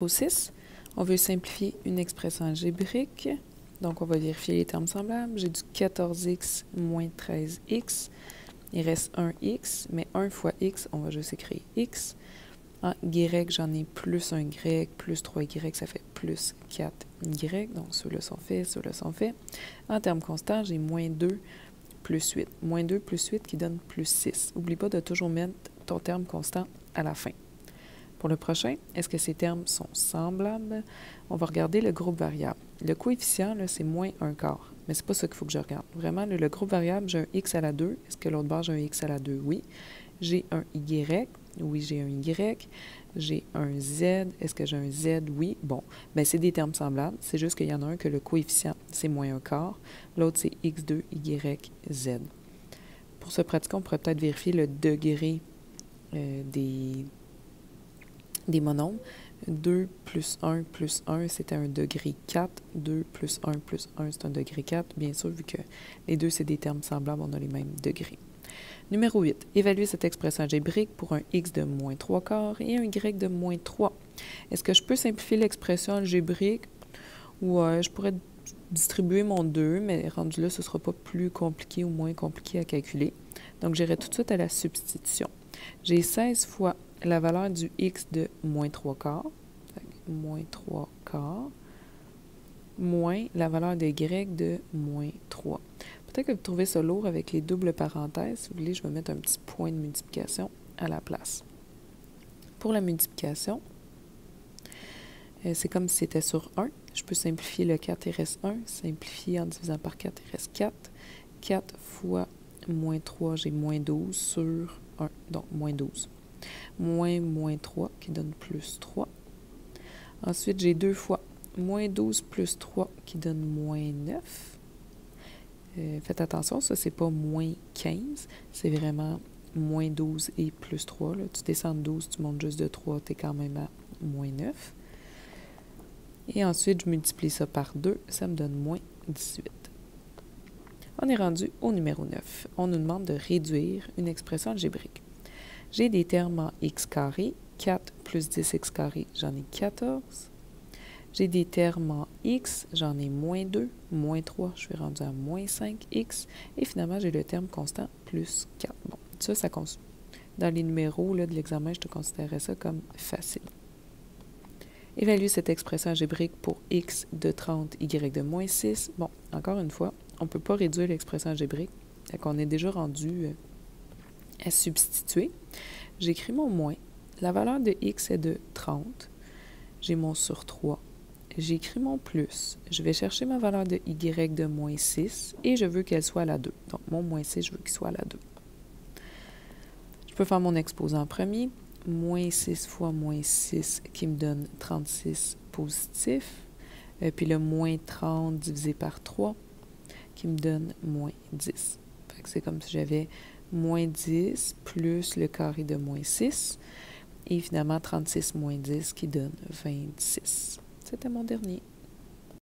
Au 6, on veut simplifier une expression algébrique. Donc, on va vérifier les termes semblables. J'ai du 14x moins 13x. Il reste un x, mais 1 fois x, on va juste écrire x. En y, j'en ai plus un y, plus 3y, ça fait plus 4y. Donc, ceux-là sont faits, ceux-là sont faits. En termes constants, j'ai moins 2 plus 8. Moins 2 plus 8 qui donne plus 6. N'oublie pas de toujours mettre ton terme constant à la fin. Pour le prochain, est-ce que ces termes sont semblables? On va regarder le groupe variable. Le coefficient, c'est moins 1/4. Mais c'est pas ça qu'il faut que je regarde. Vraiment, le groupe variable, j'ai un x à la 2. Est-ce que l'autre barre, j'ai un x à la 2? Oui. J'ai un y. Oui, j'ai un y. J'ai un z. Est-ce que j'ai un z? Oui. Bon, bien, c'est des termes semblables. C'est juste qu'il y en a un que le coefficient, c'est moins 1/4. L'autre, c'est x2, y, z. Pour ce pratiquer, on pourrait peut-être vérifier le degré des monombres. 2 plus 1 plus 1, c'était un degré 4. 2 plus 1 plus 1, c'est un degré 4. Bien sûr, vu que les deux, c'est des termes semblables, on a les mêmes degrés. Numéro 8. Évaluer cette expression algébrique pour un x de moins 3/4 et un y de moins 3. Est-ce que je peux simplifier l'expression algébrique? Ouais, je pourrais distribuer mon 2, mais rendu là, ce ne sera pas plus compliqué ou moins compliqué à calculer. Donc, j'irai tout de suite à la substitution. J'ai 16 fois la valeur du x de moins 3/4, moins 3/4, moins la valeur de y de moins 3. Peut-être que vous trouvez ça lourd avec les doubles parenthèses. Si vous voulez, je vais mettre un petit point de multiplication à la place. Pour la multiplication, c'est comme si c'était sur 1. Je peux simplifier le 4, il reste 1. Simplifier en divisant par 4, il reste 4. 4 fois moins 3, j'ai moins 12 sur 1, donc moins 12. Moins 3 qui donne plus 3. Ensuite, j'ai 2 fois moins 12 plus 3 qui donne moins 9. Faites attention, ça, c'est pas moins 15, c'est vraiment moins 12 et plus 3. Là. Tu descends de 12, tu montes juste de 3, tu es quand même à moins 9. Et ensuite, je multiplie ça par 2, ça me donne moins 18. On est rendu au numéro 9. On nous demande de réduire une expression algébrique. J'ai des termes en x carré. 4 plus 10x carré, j'en ai 14. J'ai des termes en x, j'en ai moins 2, moins 3, je suis rendu à moins 5x. Et finalement, j'ai le terme constant plus 4. Bon, ça compte. Dans les numéros là, de l'examen, je te considérais ça comme facile. Évaluer cette expression algébrique pour x de 30, y de moins 6. Bon, encore une fois, on ne peut pas réduire l'expression algébrique. Donc, on est déjà rendu à substituer. J'écris mon moins. La valeur de x est de 30. J'ai mon sur 3. J'écris mon plus. Je vais chercher ma valeur de y de moins 6 et je veux qu'elle soit à la 2. Donc, mon moins 6, je veux qu'il soit à la 2. Je peux faire mon exposant en premier. Moins 6 fois moins 6 qui me donne 36 positif. Puis le moins 30 divisé par 3 qui me donne moins 10. C'est comme si j'avais moins 10 plus le carré de moins 6. Et finalement, 36 moins 10 qui donne 26. C'était mon dernier.